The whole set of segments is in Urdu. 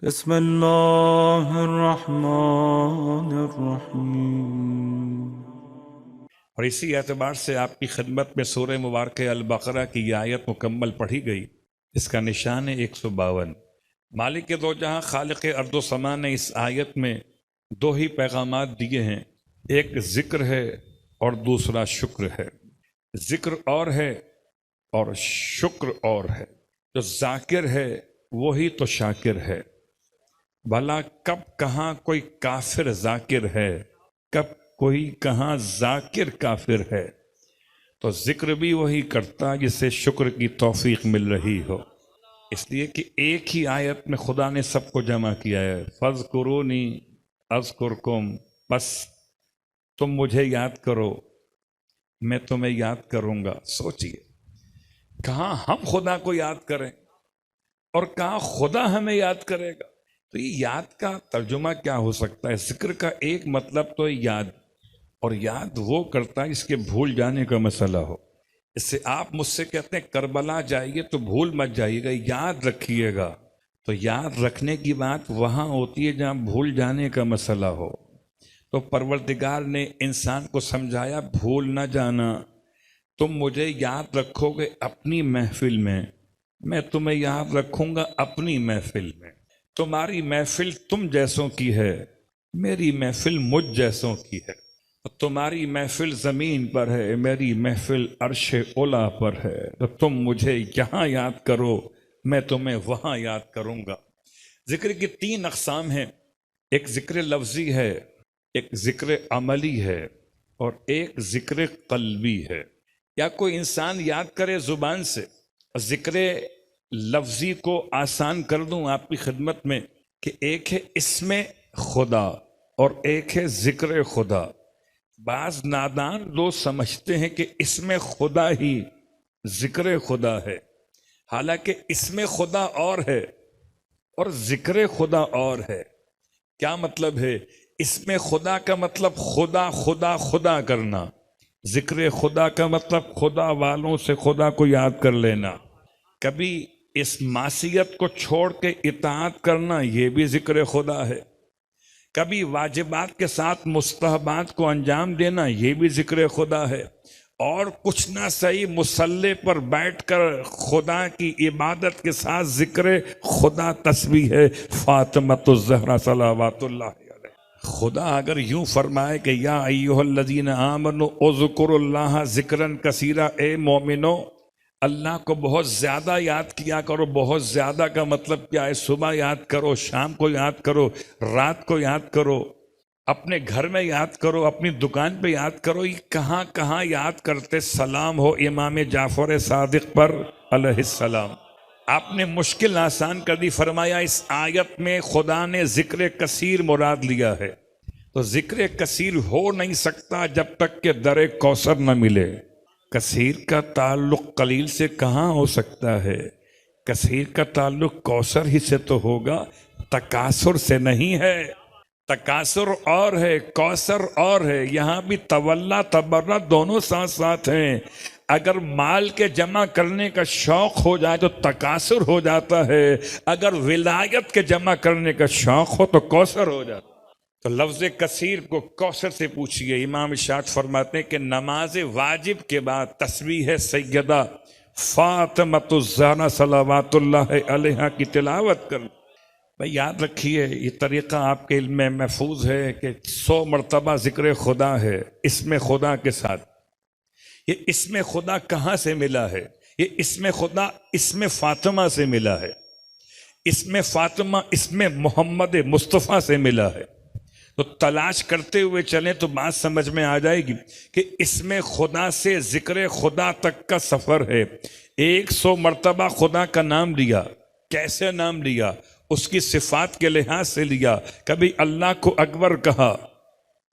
بسم اللہ الرحمن الرحیم۔ اور اسی اعتبار سے آپ کی خدمت میں سورہ مبارکہ البقرہ کی یہ آیت مکمل پڑھی گئی، اس کا نشان ہے 152۔ مالک دو جہاں خالق ارض و سما نے اس آیت میں دو ہی پیغامات دیے ہیں، ایک ذکر ہے اور دوسرا شکر ہے۔ ذکر اور ہے اور شکر اور ہے۔ جو ذاکر ہے وہی تو شاکر ہے۔ بھلا کب کہاں کوئی کافر ذاکر ہے، کب کوئی کہاں ذاکر کافر ہے؟ تو ذکر بھی وہی کرتا جسے شکر کی توفیق مل رہی ہو، اس لیے کہ ایک ہی آیت میں خدا نے سب کو جمع کیا ہے۔ فَاذْكُرُونِی اذکرکم، بس تم مجھے یاد کرو میں تمہیں یاد کروں گا۔ سوچئے کہاں ہم خدا کو یاد کریں اور کہاں خدا ہمیں یاد کرے گا؟ تو یہ یاد کا ترجمہ کیا ہو سکتا ہے؟ ذکر کا ایک مطلب تو یاد، اور یاد وہ کرتا ہے اس کے بھول جانے کا مسئلہ ہو۔ اس سے آپ مجھ سے کہتے ہیں کربلا جائیے تو بھول مت جائیے گا، یاد رکھیے گا۔ تو یاد رکھنے کی بات وہاں ہوتی ہے جہاں بھول جانے کا مسئلہ ہو۔ تو پروردگار نے انسان کو سمجھایا بھول نہ جانا، تم مجھے یاد رکھو گے اپنی محفل میں تمہیں یاد رکھوں گا اپنی محفل میں۔ تمہاری محفل تم جیسوں کی ہے، میری محفل مجھ جیسوں کی ہے۔ تمہاری محفل زمین پر ہے، میری محفل عرش اولا پر ہے۔ تو تم مجھے یہاں یاد کرو، میں تمہیں وہاں یاد کروں گا۔ ذکر کی تین اقسام ہیں، ایک ذکر لفظی ہے، ایک ذکر عملی ہے، اور ایک ذکر قلبی ہے۔ یا کوئی انسان یاد کرے زبان سے، ذکر لفظی کو آسان کر دوں آپ کی خدمت میں کہ ایک ہے اسم خدا اور ایک ہے ذکر خدا۔ بعض نادان لوگ سمجھتے ہیں کہ اسم خدا ہی ذکر خدا ہے، حالانکہ اسم خدا اور ہے اور ذکر خدا اور ہے۔ کیا مطلب ہے؟ اسم خدا کا مطلب خدا خدا خدا کرنا، ذکر خدا کا مطلب خدا والوں سے خدا کو یاد کر لینا۔ کبھی اس معصیت کو چھوڑ کے اطاعت کرنا، یہ بھی ذکر خدا ہے۔ کبھی واجبات کے ساتھ مستحبات کو انجام دینا، یہ بھی ذکر خدا ہے۔ اور کچھ نہ صحیح مصلی پر بیٹھ کر خدا کی عبادت کے ساتھ ذکر خدا تسبیح ہے۔ فاطمۃ الزہرا صلوات اللہ علیہ، خدا اگر یوں فرمائے کہ یا ایھا الذین آمنوا اذکروا اللہ ذکرا کثیرا، اے مومنو اللہ کو بہت زیادہ یاد کیا کرو۔ بہت زیادہ کا مطلب کیا ہے؟ صبح یاد کرو، شام کو یاد کرو، رات کو یاد کرو، اپنے گھر میں یاد کرو، اپنی دکان پہ یاد کرو۔ یہ کہاں کہاں یاد کرتے؟ سلام ہو امام جعفر صادق پر علیہ السلام۔ آپ نے مشکل آسان کر دی، فرمایا اس آیت میں خدا نے ذکر کثیر مراد لیا ہے۔ تو ذکر کثیر ہو نہیں سکتا جب تک کہ در کوثر نہ ملے۔ کثیر کا تعلق قلیل سے کہاں ہو سکتا ہے؟ کثیر کا تعلق کوثر ہی سے تو ہوگا، تکاثر سے نہیں ہے۔ تکاثر اور ہے، کوثر اور ہے۔ یہاں بھی تولا تبرہ دونوں ساتھ ساتھ ہیں۔ اگر مال کے جمع کرنے کا شوق ہو جائے تو تکاثر ہو جاتا ہے، اگر ولایت کے جمع کرنے کا شوق ہو تو کوثر ہو جاتا ہے۔ تو لفظ کثیر کو کوثر سے پوچھئے۔ امام اشاعت فرماتے ہیں کہ نماز واجب کے بعد تسبیح سیدہ فاطمۃ الزہرا صلوات اللہ علیہا کی تلاوت کر۔ بھئی یاد رکھیے، یہ طریقہ آپ کے علم میں محفوظ ہے کہ 100 مرتبہ ذکر خدا ہے اسم خدا کے ساتھ۔ یہ اسم خدا کہاں سے ملا ہے؟ یہ اسم خدا اسم فاطمہ سے ملا ہے۔ اسم فاطمہ اسم محمد مصطفیٰ سے ملا ہے۔ تو تلاش کرتے ہوئے چلیں تو بات سمجھ میں آ جائے گی کہ اسم خدا سے ذکر خدا تک کا سفر ہے۔ 100 مرتبہ خدا کا نام لیا۔ کیسے نام لیا؟ اس کی صفات کے لحاظ سے لیا۔ کبھی اللہ کو اکبر کہا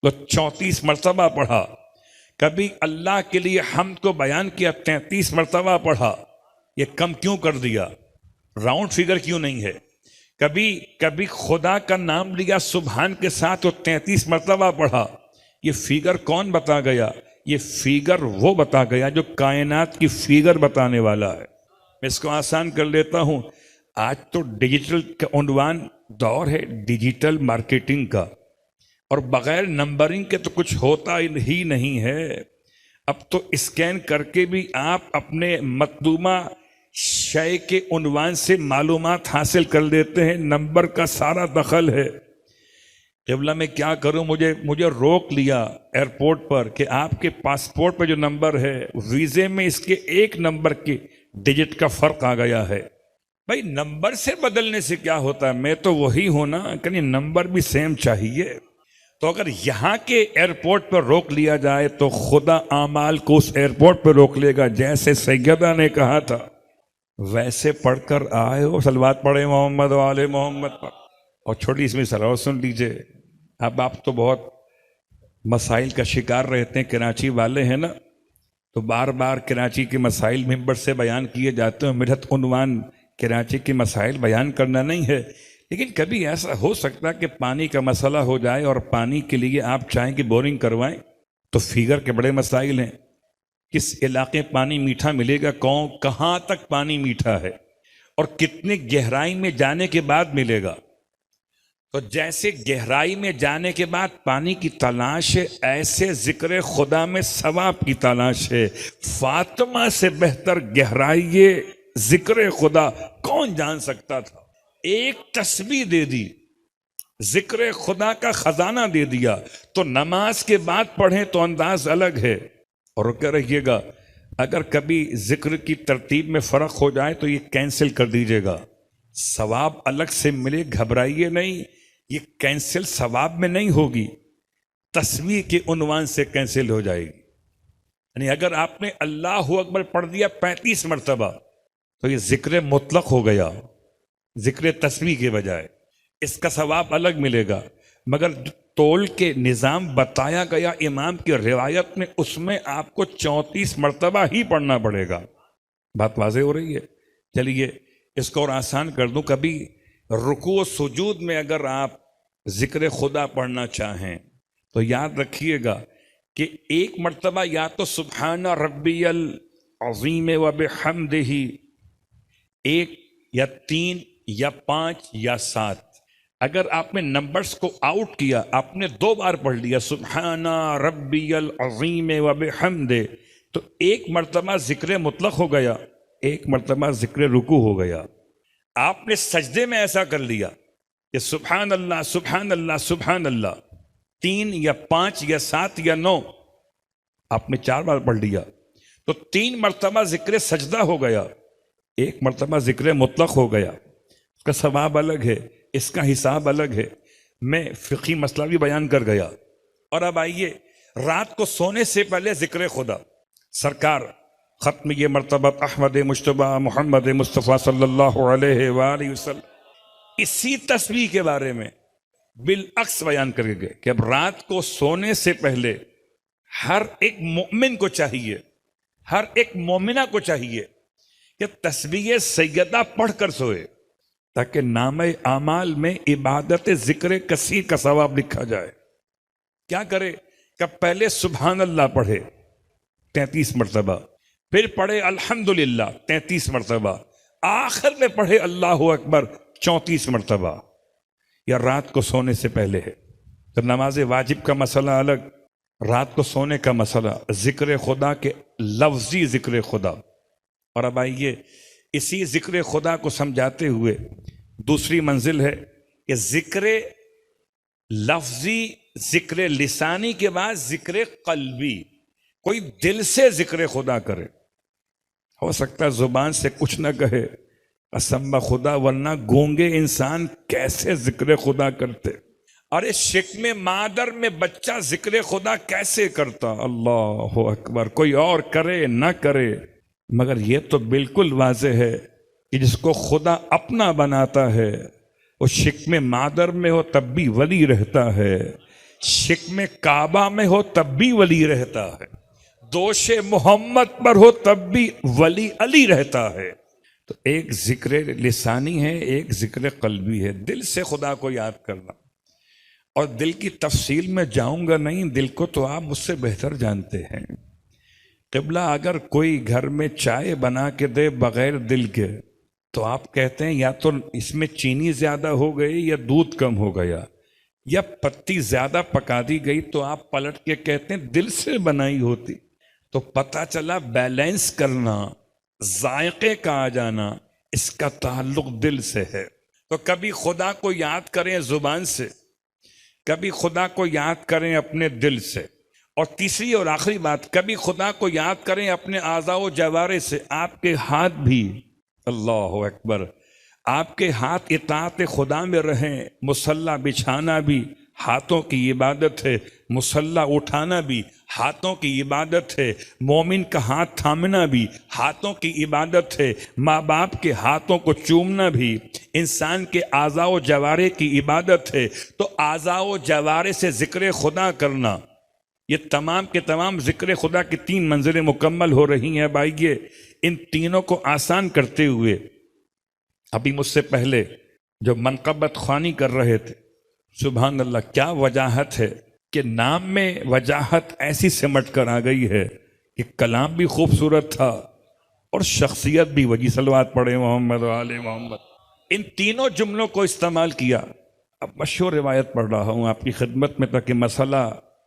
تو 34 مرتبہ پڑھا، کبھی اللہ کے لیے حمد کو بیان کیا 33 مرتبہ پڑھا۔ یہ کم کیوں کر دیا؟ راؤنڈ فگر کیوں نہیں ہے؟ کبھی خدا کا نام لیا سبحان کے ساتھ تو 33 مرتبہ پڑھا۔ یہ فیگر کون بتا گیا؟ یہ فیگر وہ بتا گیا جو کائنات کی فیگر بتانے والا ہے۔ میں اس کو آسان کر لیتا ہوں، آج تو ڈیجیٹل کا عنوان دور ہے ڈیجیٹل مارکیٹنگ کا، اور بغیر نمبرنگ کے تو کچھ ہوتا ہی نہیں ہے۔ اب تو اسکین کر کے بھی آپ اپنے مطلوبہ شے کے عنوان سے معلومات حاصل کر لیتے ہیں، نمبر کا سارا دخل ہے۔ قبلہ میں کیا کروں، مجھے روک لیا ایئرپورٹ پر کہ آپ کے پاسپورٹ پہ جو نمبر ہے ویزے میں اس کے ایک نمبر کے ڈیجٹ کا فرق آ گیا ہے۔ بھائی نمبر سے بدلنے سے کیا ہوتا ہے، میں تو وہی ہوں نا، کہ نمبر بھی سیم چاہیے۔ تو اگر یہاں کے ایئرپورٹ پر روک لیا جائے تو خدا اعمال کو اس ایئرپورٹ پہ روک لے گا۔ جیسے سیدہ نے کہا تھا ویسے پڑھ کر آئے ہو، صلوات پڑھے محمد و آل محمد پر۔ اور چھوٹی اس میں سراؤ سن لیجئے، اب آپ تو بہت مسائل کا شکار رہتے ہیں، کراچی والے ہیں نا، تو بار بار کراچی کے مسائل ممبر سے بیان کیے جاتے ہیں۔ میرا عنوان کراچی کے مسائل بیان کرنا نہیں ہے، لیکن کبھی ایسا ہو سکتا ہے کہ پانی کا مسئلہ ہو جائے اور پانی کے لیے آپ چاہیں کہ بورنگ کروائیں، تو فیگر کے بڑے مسائل ہیں۔ کس علاقے پانی میٹھا ملے گا، کہاں تک پانی میٹھا ہے، اور کتنے گہرائی میں جانے کے بعد ملے گا۔ تو جیسے گہرائی میں جانے کے بعد پانی کی تلاش ہے، ایسے ذکر خدا میں ثواب کی تلاش ہے۔ فاطمہ سے بہتر گہرائی ذکر خدا کون جان سکتا تھا؟ ایک تسبیح دے دی، ذکر خدا کا خزانہ دے دیا، تو نماز کے بعد پڑھیں تو انداز الگ ہے۔ اور کہہ رہیے گا اگر کبھی ذکر کی ترتیب میں فرق ہو جائے تو یہ کینسل کر دیجیے گا، ثواب الگ سے ملے، گھبرائیے نہیں، یہ کینسل ثواب میں نہیں ہوگی، تسبیح کے عنوان سے کینسل ہو جائے گی۔ یعنی اگر آپ نے اللہ اکبر پڑھ دیا 35 مرتبہ تو یہ ذکر مطلق ہو گیا، ذکر تسبیح کے بجائے، اس کا ثواب الگ ملے گا۔ مگر تول کے نظام بتایا گیا امام کی روایت میں، اس میں آپ کو 34 مرتبہ ہی پڑھنا پڑے گا۔ بات واضح ہو رہی ہے؟ چلیے اس کو اور آسان کر دوں، کبھی رکوع و سجود میں اگر آپ ذکر خدا پڑھنا چاہیں تو یاد رکھیے گا کہ ایک مرتبہ یا تو سبحان ربی العظیم و بحمدہ، ایک یا 3 یا 5 یا 7۔ اگر آپ نے نمبرز کو آؤٹ کیا، آپ نے 2 بار پڑھ لیا سبحان ربی العظیم و بحمدہ، تو ایک مرتبہ ذکر مطلق ہو گیا، ایک مرتبہ ذکر رکوع ہو گیا۔ آپ نے سجدے میں ایسا کر لیا کہ سبحان اللہ سبحان اللہ سبحان اللہ، 3 یا 5 یا 7 یا 9، آپ نے 4 بار پڑھ لیا تو 3 مرتبہ ذکر سجدہ ہو گیا، ایک مرتبہ ذکر مطلق ہو گیا۔ اس کا ثواب الگ ہے، اس کا حساب الگ ہے۔ میں فقہی مسئلہ بھی بیان کر گیا۔ اور اب آئیے رات کو سونے سے پہلے ذکر خدا، سرکار ختم یہ مرتبہ احمد مجتبی محمد مصطفیٰ صلی اللہ علیہ وآلہ وسلم اسی تسبیح کے بارے میں بالعکس بیان کر گئے کہ اب رات کو سونے سے پہلے ہر ایک مومن کو چاہیے، ہر ایک مومنہ کو چاہیے کہ تسبیح سیدہ پڑھ کر سوئے، تاکہ نامہ اعمال میں عبادت ذکر کثیر کا ثواب لکھا جائے۔ کیا کرے کہ پہلے سبحان اللہ پڑھے 33 مرتبہ، پھر پڑھے الحمدللہ 33 مرتبہ، آخر میں پڑھے اللہ اکبر 34 مرتبہ۔ یا رات کو سونے سے پہلے ہے تو نماز واجب کا مسئلہ الگ، رات کو سونے کا مسئلہ، ذکر خدا کے لفظی ذکر خدا۔ اور اب آئیے اسی ذکر خدا کو سمجھاتے ہوئے دوسری منزل ہے کہ ذکر لفظی، ذکر لسانی کے بعد ذکر قلبی، کوئی دل سے ذکر خدا کرے۔ ہو سکتا ہے زبان سے کچھ نہ کہے، قسم خدا، ورنہ گونگے انسان کیسے ذکر خدا کرتے؟ ارے شکم مادر میں بچہ ذکر خدا کیسے کرتا؟ اللہ اکبر، کوئی اور کرے نہ کرے، مگر یہ تو بالکل واضح ہے کہ جس کو خدا اپنا بناتا ہے وہ شکم مادر میں ہو تب بھی ولی رہتا ہے، شکم کعبہ میں ہو تب بھی ولی رہتا ہے، دوش محمد پر ہو تب بھی ولی علی رہتا ہے۔ تو ایک ذکر لسانی ہے، ایک ذکر قلبی ہے، دل سے خدا کو یاد کرنا۔ اور دل کی تفصیل میں جاؤں گا نہیں، دل کو تو آپ مجھ سے بہتر جانتے ہیں۔ قبلہ اگر کوئی گھر میں چائے بنا کے دے بغیر دل کے تو آپ کہتے ہیں یا تو اس میں چینی زیادہ ہو گئی یا دودھ کم ہو گیا یا پتی زیادہ پکا دی گئی، تو آپ پلٹ کے کہتے ہیں دل سے بنائی ہوتی. تو پتہ چلا بیلنس کرنا، ذائقے کا آ جانا، اس کا تعلق دل سے ہے. تو کبھی خدا کو یاد کریں زبان سے، کبھی خدا کو یاد کریں اپنے دل سے، اور تیسری اور آخری بات، کبھی خدا کو یاد کریں اپنے اعضاء و جوارح سے. آپ کے ہاتھ بھی، اللہ اکبر، آپ کے ہاتھ اطاعت خدا میں رہیں. مصلی بچھانا بھی ہاتھوں کی عبادت ہے، مصلی اٹھانا بھی ہاتھوں کی عبادت ہے، مومن کا ہاتھ تھامنا بھی ہاتھوں کی عبادت ہے، ماں باپ کے ہاتھوں کو چومنا بھی انسان کے اعضاء و جوارح کی عبادت ہے. تو اعضاء و جوارح سے ذکر خدا کرنا، یہ تمام کے تمام ذکر خدا کی 3 منزلیں مکمل ہو رہی ہیں. بھائیے، ان تینوں کو آسان کرتے ہوئے ابھی مجھ سے پہلے جو منقبت خوانی کر رہے تھے، سبحان اللہ، کیا وجاہت ہے کہ نام میں وجاہت ایسی سمٹ کر آ گئی ہے کہ کلام بھی خوبصورت تھا اور شخصیت بھی. وجی صلوات پڑھے محمد و آل محمد. ان تینوں جملوں کو استعمال کیا. اب مشہور روایت پڑھ رہا ہوں آپ کی خدمت میں تاکہ مسئلہ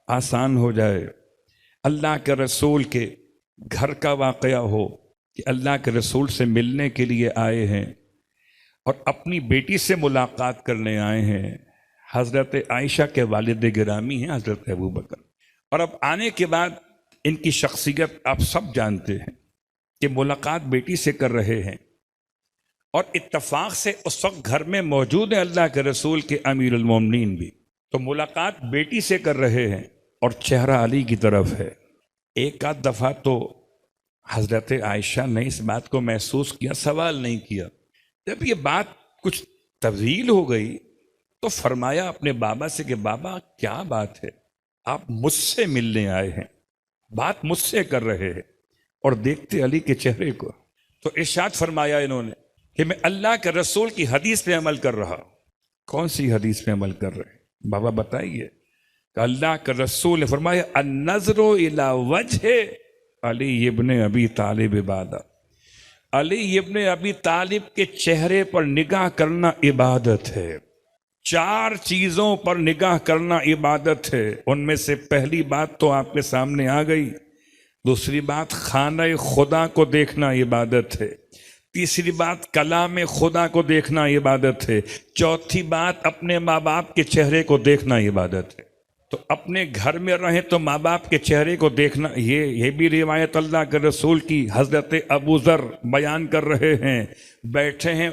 آسان ہو جائے. اللہ کے رسول کے گھر کا واقعہ ہو کہ اللہ کے رسول سے ملنے کے لیے آئے ہیں اور اپنی بیٹی سے ملاقات کرنے آئے ہیں. حضرت عائشہ کے والد گرامی ہیں حضرت ابوبکر، اور اب آنے کے بعد ان کی شخصیت آپ سب جانتے ہیں کہ ملاقات بیٹی سے کر رہے ہیں، اور اتفاق سے اس وقت گھر میں موجود ہیں اللہ کے رسول کے امیر المومنین بھی. تو ملاقات بیٹی سے کر رہے ہیں اور چہرہ علی کی طرف ہے. ایک آدھ دفعہ تو حضرت عائشہ نے اس بات کو محسوس کیا، سوال نہیں کیا. جب یہ بات کچھ طویل ہو گئی تو فرمایا اپنے بابا سے کہ بابا کیا بات ہے، آپ مجھ سے ملنے آئے ہیں، بات مجھ سے کر رہے ہیں. اور دیکھتے علی کے چہرے کو تو ارشاد فرمایا انہوں نے کہ میں اللہ کے رسول کی حدیث پہ عمل کر رہا ہوں. کون سی حدیث پہ عمل کر رہے ہیں بابا بتائیے؟ کہ اللہ کے رسول نے فرمایا النظر الی وجہ علی ابن ابی طالب عبادت. علی ابن ابی طالب کے چہرے پر نگاہ کرنا عبادت ہے. 4 چیزوں پر نگاہ کرنا عبادت ہے. ان میں سے پہلی بات تو آپ کے سامنے آ گئی. دوسری بات خانہ خدا کو دیکھنا عبادت ہے. تیسری بات کلام خدا کو دیکھنا عبادت ہے. چوتھی بات اپنے ماں باپ کے چہرے کو دیکھنا عبادت ہے. تو اپنے گھر میں رہیں تو ماں باپ کے چہرے کو دیکھنا، یہ بھی روایت اللہ کے رسول کی حضرت ابو ذر بیان کر رہے ہیں. بیٹھے ہیں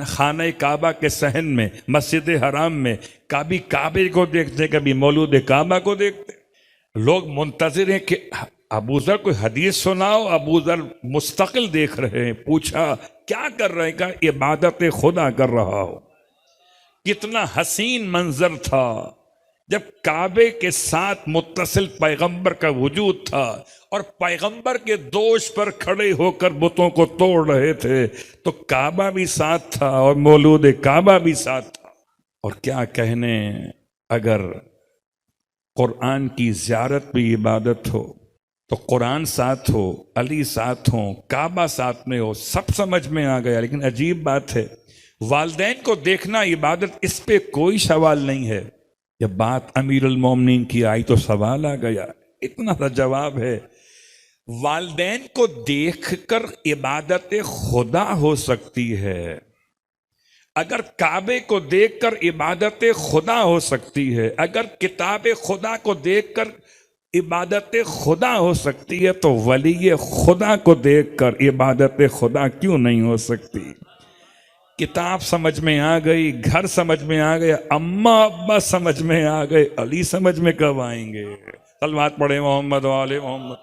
خانہ کعبہ کے صحن میں، مسجد حرام میں، کبھی کعبے کو دیکھتے کبھی مولود کعبہ کو دیکھتے. لوگ منتظر ہیں کہ ابو ذر کوئی حدیث سناؤ. ابو ذر مستقل دیکھ رہے ہیں. پوچھا کیا کر رہے ہیں؟ کہا عبادت خدا کر رہا ہو. کتنا حسین منظر تھا جب کعبے کے ساتھ متصل پیغمبر کا وجود تھا اور پیغمبر کے دوش پر کھڑے ہو کر بتوں کو توڑ رہے تھے تو کعبہ بھی ساتھ تھا اور مولود کعبہ بھی ساتھ تھا. اور کیا کہنے، اگر قرآن کی زیارت بھی عبادت ہو تو قرآن ساتھ ہو، علی ساتھ ہو، کعبہ ساتھ میں ہو، سب سمجھ میں آ گیا. لیکن عجیب بات ہے، والدین کو دیکھنا عبادت، اس پہ کوئی سوال نہیں ہے. جب بات امیر المومنین کی آئی تو سوال آ گیا. اتنا سا جواب ہے، والدین کو دیکھ کر عبادت خدا ہو سکتی ہے. اگر کعبے کو دیکھ کر عبادت خدا ہو سکتی ہے، اگر کتاب خدا کو دیکھ کر عبادت خدا ہو سکتی ہے، تو ولی خدا کو دیکھ کر عبادت خدا کیوں نہیں ہو سکتی؟ کتاب سمجھ میں آ گئی، گھر سمجھ میں آ گیا، اماں ابا سمجھ میں آ گئے، علی سمجھ میں کب آئیں گے؟ صلوات پڑھے محمد و آل محمد.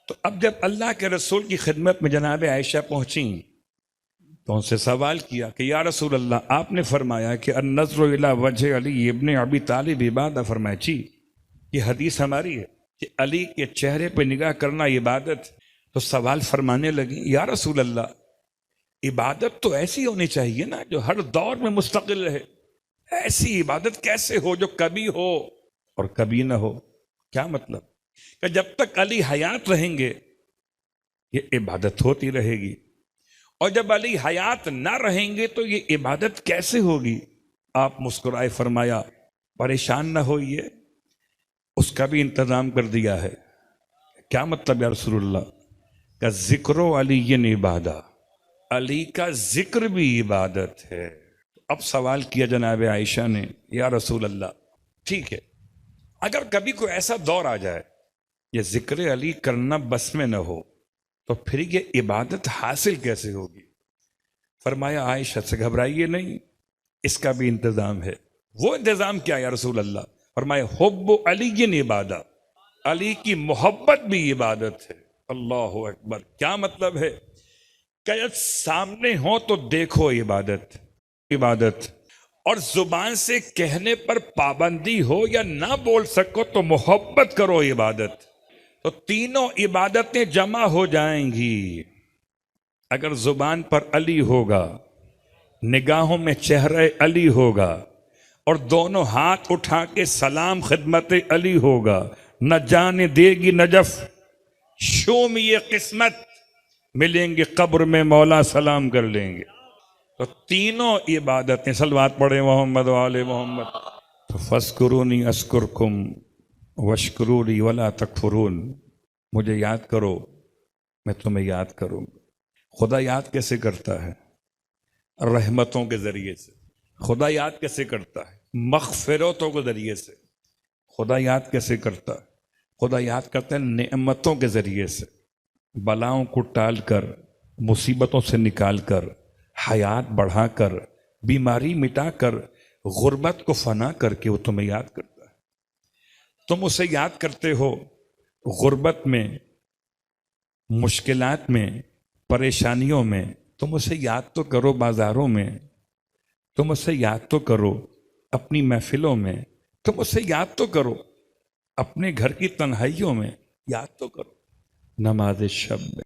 تو اب جب اللہ کے رسول کی خدمت میں جناب عائشہ پہنچیں تو ان سے سوال کیا کہ یا رسول اللہ، آپ نے فرمایا کہ النظر الی وجہ علی ابن ابی طالب عبادت. فرمایا جی، یہ حدیث ہماری ہے کہ علی کے چہرے پہ نگاہ کرنا عبادت. تو سوال فرمانے لگی یا رسول اللہ، عبادت تو ایسی ہونی چاہیے نا جو ہر دور میں مستقل رہے. ایسی عبادت کیسے ہو جو کبھی ہو اور کبھی نہ ہو؟ کیا مطلب؟ کہ جب تک علی حیات رہیں گے یہ عبادت ہوتی رہے گی، اور جب علی حیات نہ رہیں گے تو یہ عبادت کیسے ہوگی؟ آپ مسکرائے، فرمایا پریشان نہ ہوئیے، اس کا بھی انتظام کر دیا ہے۔ کیا مطلب یا رسول اللہ؟ کا ذکر و علی عبادہ، علی کا ذکر بھی عبادت ہے۔ اب سوال کیا جناب عائشہ نے، یا رسول اللہ ٹھیک ہے، اگر کبھی کوئی ایسا دور آ جائے یہ ذکر علی کرنا بس میں نہ ہو تو پھر یہ عبادت حاصل کیسے ہوگی؟ فرمایا عائشہ سے گھبرائیے نہیں، اس کا بھی انتظام ہے۔ وہ انتظام کیا یا رسول اللہ؟ فرمایا حب علی عبادہ، علی کی محبت بھی عبادت ہے۔ اللہ اکبر! کیا مطلب ہے؟ کہ سامنے ہو تو دیکھو عبادت، اور زبان سے کہنے پر پابندی ہو یا نہ بول سکو تو محبت کرو عبادت، تو تینوں عبادتیں جمع ہو جائیں گی۔ اگر زبان پر علی ہوگا، نگاہوں میں چہرہ علی ہوگا، اور دونوں ہاتھ اٹھا کے سلام خدمت علی ہوگا، نہ جانے دے گی نجف شوم یہ قسمت، ملیں گے قبر میں مولا سلام کر لیں گے۔ تو تینوں عبادتیں، صلوات پڑھیں محمد و آل محمد۔ تو فاذکرونی اذکرکم واشکروا لی ولا تکفرون، مجھے یاد کرو میں تمہیں یاد کروں۔ خدا یاد کیسے کرتا ہے؟ رحمتوں کے ذریعے سے۔ خدا یاد کیسے کرتا ہے؟ مغفرتوں کے ذریعے سے۔ خدا یاد کیسے کرتا ہے؟ خدا یاد کرتا ہے نعمتوں کے ذریعے سے، بلاؤں کو ٹال کر، مصیبتوں سے نکال کر، حیات بڑھا کر، بیماری مٹا کر، غربت کو فنا کر کے وہ تمہیں یاد کرتا ہے۔ تم اسے یاد کرتے ہو غربت میں، مشکلات میں، پریشانیوں میں، تم اسے یاد تو کرو بازاروں میں، تم اسے یاد تو کرو اپنی محفلوں میں، تم اسے یاد تو کرو اپنے گھر کی تنہائیوں میں، یاد تو کرو نماز شب میں۔